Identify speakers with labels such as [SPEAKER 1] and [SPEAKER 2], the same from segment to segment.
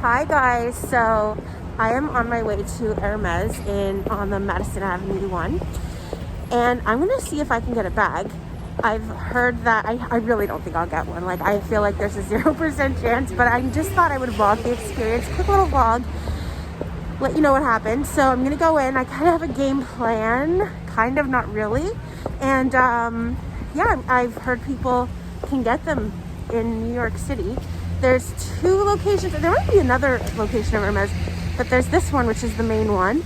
[SPEAKER 1] Hi guys, so I am on my way to Hermes on the Madison Avenue one, and I'm gonna see if I can get a bag. I've heard that I really don't think I'll get one. Like, I feel like there's a 0% chance, but I just thought I would vlog the experience. Quick little vlog, let you know what happened. So I'm gonna go in. I kind of have a game plan, kind of, not really. And yeah, I've heard people can get them in New York City. There's 2 locations. There might be another location of Hermes, but there's this one, which is the main one.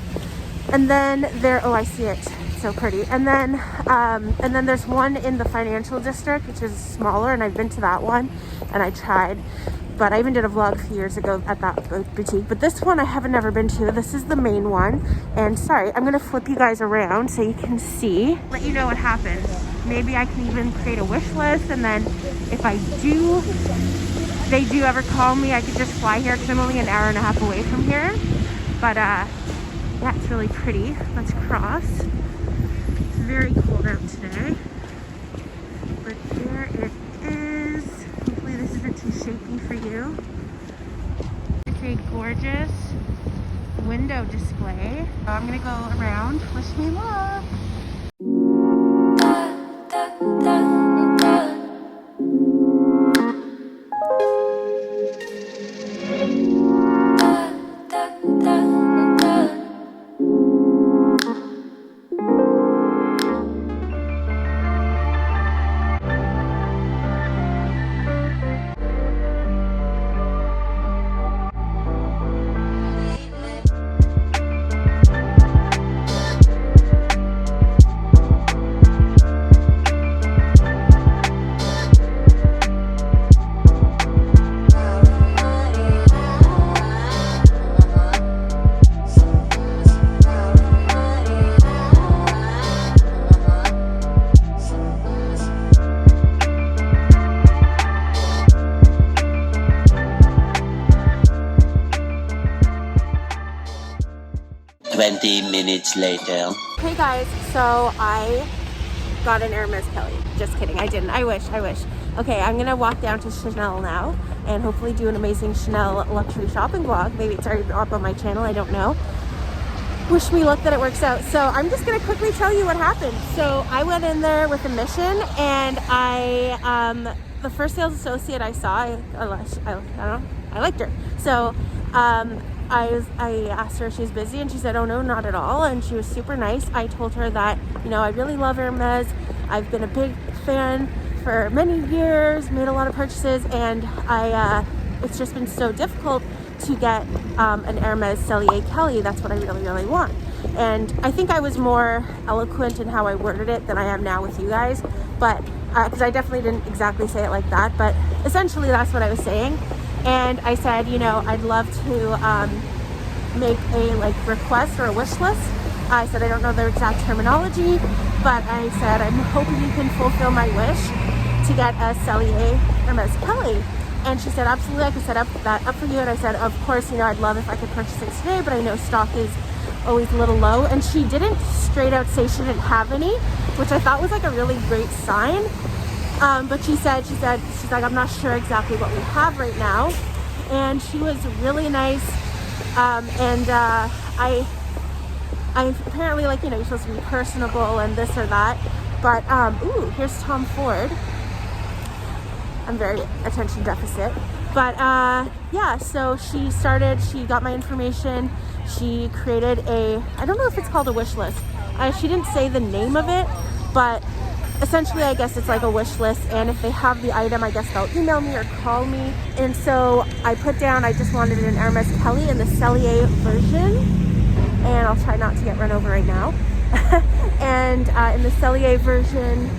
[SPEAKER 1] And then oh, I see it. It's so pretty. And then there's one in the financial district, which is smaller, and I've been to that one, and I tried. But I even did a vlog a few years ago at that boutique. But this one I haven't never been to. This is the main one. And sorry, I'm gonna flip you guys around so you can see. Let you know what happens. Maybe I can even create a wish list, and then if they do ever call me, I could just fly here because I'm only an hour and a half away from here. But yeah, it's really pretty. Let's cross. It's very cold out today, but there it is. Hopefully this isn't too shaky for you. It's a gorgeous window display. I'm gonna go around. Wish me luck.
[SPEAKER 2] Minutes later.
[SPEAKER 1] Hey guys, so I got an Hermes Kelly. Just kidding, I didn't. I wish. Okay, I'm gonna walk down to Chanel now and hopefully do an amazing Chanel luxury shopping vlog. Maybe it's already up on my channel, I don't know. Wish me luck that it works out. So I'm just gonna quickly tell you what happened. So I went in there with a mission, and the first sales associate I saw, I don't know, I liked her. So I asked her if she was busy, and she said, oh no, not at all. And she was super nice. I told her that, I really love Hermes. I've been a big fan for many years, made a lot of purchases, and it's just been so difficult to get an Hermes Cellier Kelly. That's what I really, really want. And I think I was more eloquent in how I worded it than I am now with you guys, but because I definitely didn't exactly say it like that, but essentially that's what I was saying. And I said, I'd love to make a request or a wish list. I said, I don't know the exact terminology, but I said, I'm hoping you can fulfill my wish to get a Cellier Hermes Kelly. And she said, absolutely, I can set that up for you. And I said, of course, I'd love if I could purchase it today, but I know stock is always a little low. And she didn't straight out say she didn't have any, which I thought was like a really great sign. But she's like, I'm not sure exactly what we have right now. And she was really nice. I apparently, you're supposed to be personable and this or that. But, ooh, here's Tom Ford. I'm very attention deficit. But, yeah, so she got my information. She created I don't know if it's called a wish list. She didn't say the name of it, but essentially, I guess it's like a wish list, and if they have the item, I guess they'll email me or call me. And so I put down, I just wanted an Hermes Kelly in the Cellier version, and I'll try not to get run over right now. And in the Cellier version,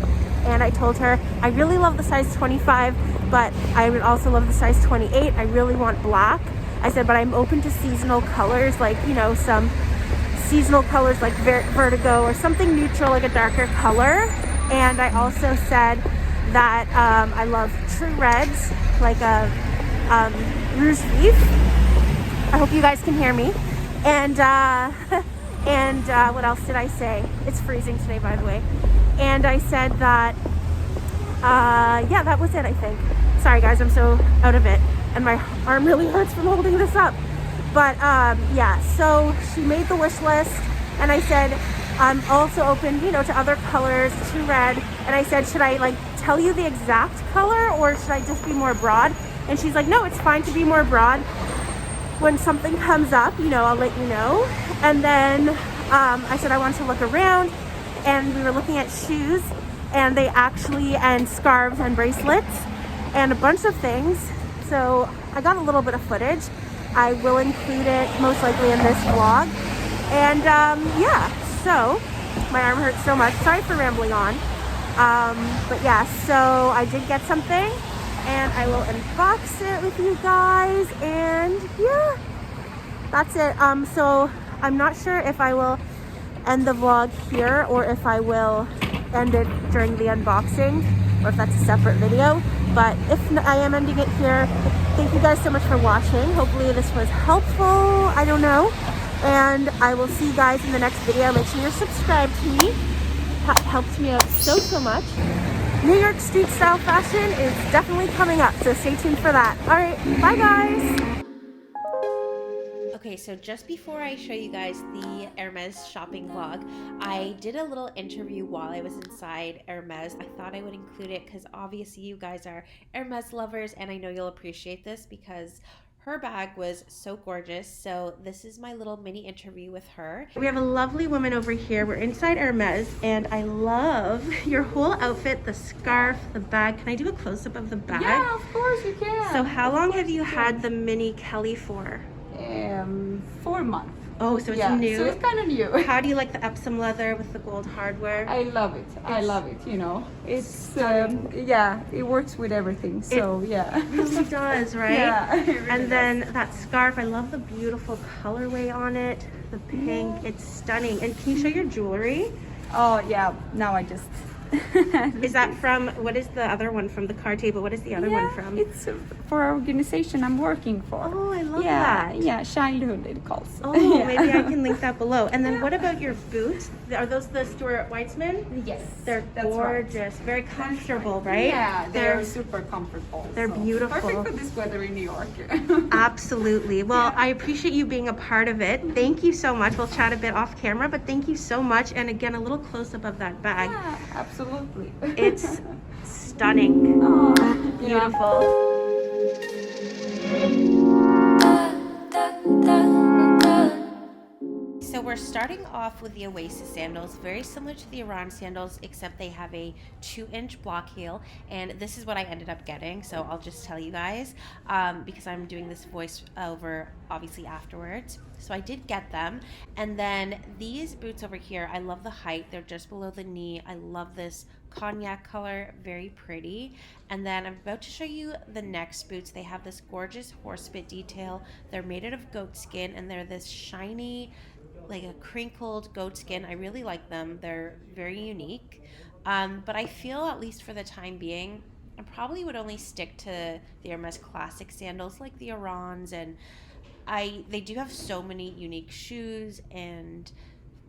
[SPEAKER 1] and I told her, I really love the size 25, but I would also love the size 28. I really want black. I said, but I'm open to seasonal colors, like, some seasonal colors like Vertigo or something neutral, like a darker color. And I also said that I love true reds, like a Rouge Vif. I hope you guys can hear me. And what else did I say? It's freezing today, by the way. And I said that, yeah, that was it, I think. Sorry, guys, I'm so out of it. and my arm really hurts from holding this up. But yeah, so she made the wish list, and I said, I'm also open, you know, to other colors, to red. And I said, should I like tell you the exact color, or should I just be more broad? And she's like, no, it's fine to be more broad. When something comes up, you know, I'll let you know. And then I said I wanted to look around, and we were looking at shoes, and they actually, and scarves and bracelets and a bunch of things. So I got a little bit of footage. I will include it most likely in this vlog. And yeah, so my arm hurts so much. Sorry for rambling on. But yeah, so I did get something, and I will unbox it with you guys. And yeah, that's it. So I'm not sure if I will end the vlog here, or if I will end it during the unboxing, or if that's a separate video. But if I am ending it here, thank you guys so much for watching. Hopefully this was helpful. I don't know. And I will see you guys in the next video. Make sure you're subscribed to me. That helps me out so much. New York street style fashion is definitely coming up, so stay tuned for that. All right, bye guys. Okay, so just before I show you guys the Hermes shopping vlog, I did a little interview while I was inside Hermes. I thought I would include it because obviously you guys are Hermes lovers, and I know you'll appreciate this because her bag was so gorgeous. So this is my little mini interview with her. We have a lovely woman over here. We're inside Hermes, and I love your whole outfit, the scarf, the bag. Can I do a close-up of the bag?
[SPEAKER 2] Yeah, of course you can.
[SPEAKER 1] So how long have you had the mini Kelly for?
[SPEAKER 2] 4 months.
[SPEAKER 1] Oh, so it's new.
[SPEAKER 2] So it's kind of new.
[SPEAKER 1] How do you like the Epsom leather with the gold hardware?
[SPEAKER 2] I love it. I love it. You know, it's yeah, it works with everything. So yeah,
[SPEAKER 1] it really does, right?
[SPEAKER 2] Yeah. It really
[SPEAKER 1] and then that scarf, I love the beautiful colorway on it. The pink, it's stunning. And can you show your jewelry?
[SPEAKER 2] Oh yeah. Now I just.
[SPEAKER 1] Is that from, what is the other one from the card table? What is the other one from?
[SPEAKER 2] It's for our organization I'm working for.
[SPEAKER 1] Oh, I love that.
[SPEAKER 2] Yeah, childhood it calls.
[SPEAKER 1] Oh, maybe I can link that below. And then what about your boots? Are those the Stuart Weitzman?
[SPEAKER 2] Yes.
[SPEAKER 1] They're gorgeous, very comfortable, right?
[SPEAKER 2] Yeah, they're super comfortable.
[SPEAKER 1] They're beautiful.
[SPEAKER 2] Perfect for this weather in New York.
[SPEAKER 1] Absolutely. Well, I appreciate you being a part of it. Thank you so much. We'll chat a bit off camera, but thank you so much. And again, a little close-up of that bag.
[SPEAKER 2] Yeah, absolutely.
[SPEAKER 1] It's stunning.
[SPEAKER 2] Oh,
[SPEAKER 1] beautiful. So we're starting off with the Oasis sandals, very similar to the Oran sandals, except they have a 2-inch block heel, and this is what I ended up getting, so I'll just tell you guys, because I'm doing this voice over obviously afterwards. So I did get them. And then these boots over here, I love the height. They're just below the knee. I love this cognac color, very pretty. And then I'm about to show you the next boots. They have this gorgeous horse bit detail. They're made out of goat skin, and they're this shiny, like a crinkled goat skin. I really like them. They're very unique. But I feel, at least for the time being, I probably would only stick to the Hermes classic sandals like the Orans, and they do have so many unique shoes and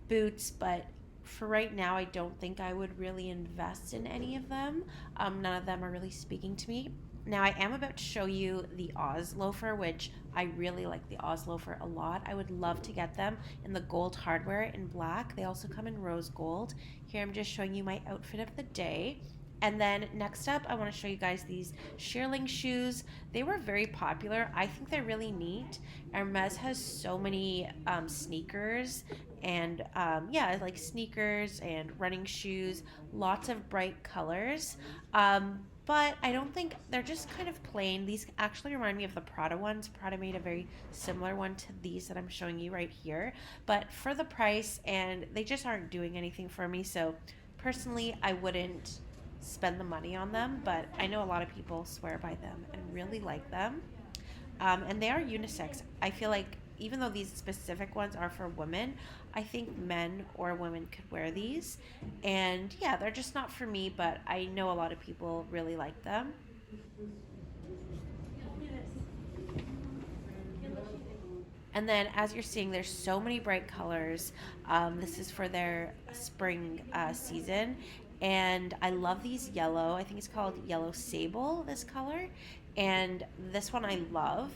[SPEAKER 1] boots, but for right now, I don't think I would really invest in any of them. None of them are really speaking to me. Now, I am about to show you the Oz loafer, which I really like the Oz loafer a lot. I would love to get them in the gold hardware in black. They also come in rose gold. Here, I'm just showing you my outfit of the day. And then next up, I want to show you guys these Shearling shoes. They were very popular. I think they're really neat. Hermes has so many sneakers and yeah, like sneakers and running shoes, lots of bright colors. But I don't think, they're just kind of plain. These actually remind me of the Prada ones. Prada made a very similar one to these that I'm showing you right here. But for the price, and they just aren't doing anything for me. So personally, I wouldn't spend the money on them, but I know a lot of people swear by them and really like them. And they are unisex. I feel like even though these specific ones are for women, I think men or women could wear these. And yeah, they're just not for me, but I know a lot of people really like them. And then as you're seeing, there's so many bright colors. This is for their spring season. And I love these yellow, I think it's called yellow sable, this color. And this one I love.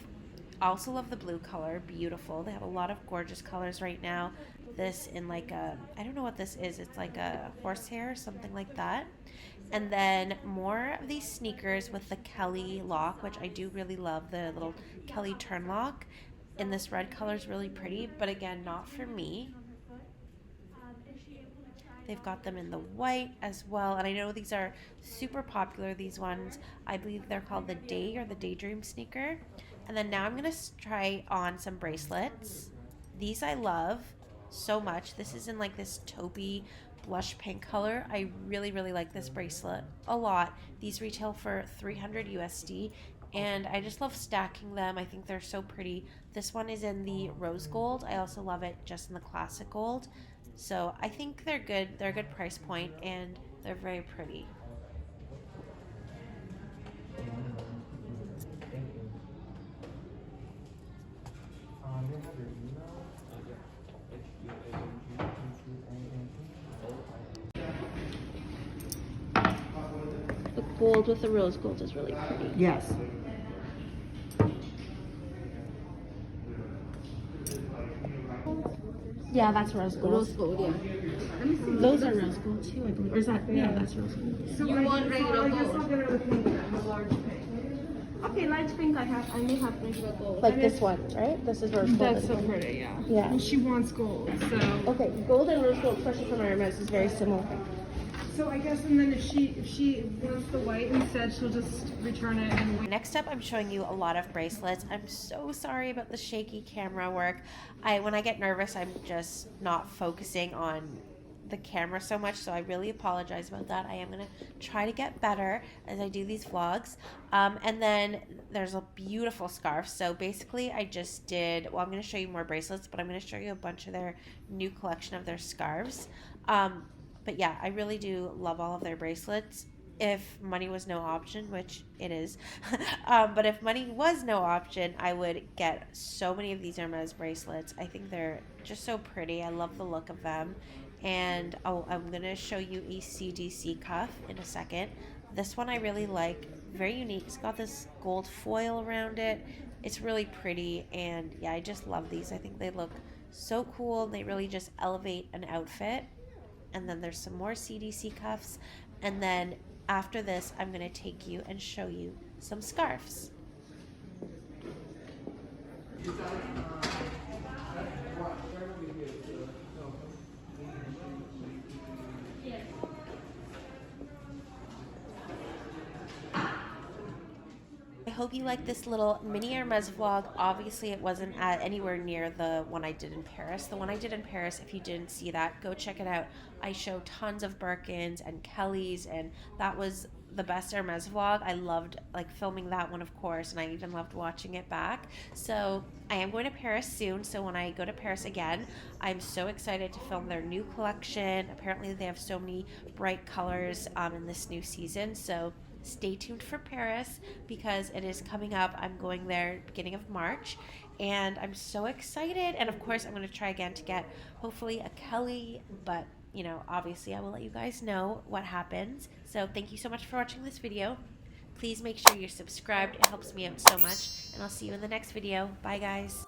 [SPEAKER 1] I also love the blue color, beautiful. They have a lot of gorgeous colors right now. This in like a, I don't know what this is. It's like a horsehair, something like that. And then more of these sneakers with the Kelly lock, which I do really love, the little Kelly turn lock. In this red color is really pretty, but again, not for me. They've got them in the white as well. And I know these are super popular, these ones. I believe they're called the Day or the Daydream sneaker. And then now I'm going to try on some bracelets. These I love so much. This is in like this taupey blush pink color. I really, really like this bracelet a lot. These retail for 300 USD. And I just love stacking them. I think they're so pretty. This one is in the rose gold. I also love it just in the classic gold. So I think they're good. They're a good price point and they're very pretty. The gold with the rose gold is really pretty.
[SPEAKER 2] Yes.
[SPEAKER 1] Yeah, that's rose gold.
[SPEAKER 2] Rose gold, yeah.
[SPEAKER 1] Those are rose gold too, I believe. Or is that? Yeah, that's rose gold.
[SPEAKER 2] So you want regular gold?
[SPEAKER 3] Large pink. Okay, light pink I may have regular gold.
[SPEAKER 1] Like this one, right? This is rose gold.
[SPEAKER 3] That's so pretty, yeah.
[SPEAKER 1] Yeah.
[SPEAKER 3] And she wants gold, so.
[SPEAKER 1] Okay, gold and rose gold, especially from Hermes, is very similar.
[SPEAKER 3] So I guess, and then if she wants the white instead, she'll just return it and wait.
[SPEAKER 1] Next up, I'm showing you a lot of bracelets. I'm so sorry about the shaky camera work. When I get nervous, I'm just not focusing on the camera so much, so I really apologize about that. I am going to try to get better as I do these vlogs. And then there's a beautiful scarf. So basically I just did, well, I'm going to show you more bracelets, but I'm going to show you a bunch of their new collection of their scarves. But yeah, I really do love all of their bracelets. If money was no option, which it is, but if money was no option, I would get so many of these Hermes bracelets. I think they're just so pretty. I love the look of them. And I'm going to show you a CDC cuff in a second. This one I really like. Very unique. It's got this gold foil around it. It's really pretty. And yeah, I just love these. I think they look so cool. They really just elevate an outfit. And then there's some more CDC cuffs. And then after this, I'm going to take you and show you some scarves. I hope you like this little mini Hermes vlog. Obviously, it wasn't anywhere near the one I did in Paris. The one I did in Paris, if you didn't see that, go check it out. I show tons of Birkins and Kellys, and that was the best Hermes vlog. I loved like filming that one, of course, and I even loved watching it back. So I am going to Paris soon, so when I go to Paris again, I'm so excited to film their new collection. Apparently they have so many bright colors in this new season, so stay tuned for Paris because it is coming up. I'm going there beginning of March and I'm so excited. And of course I'm going to try again to get hopefully a Kelly, but you know, obviously I will let you guys know what happens. So thank you so much for watching this video. Please make sure you're subscribed. It helps me out so much, and I'll see you in the next video. Bye guys.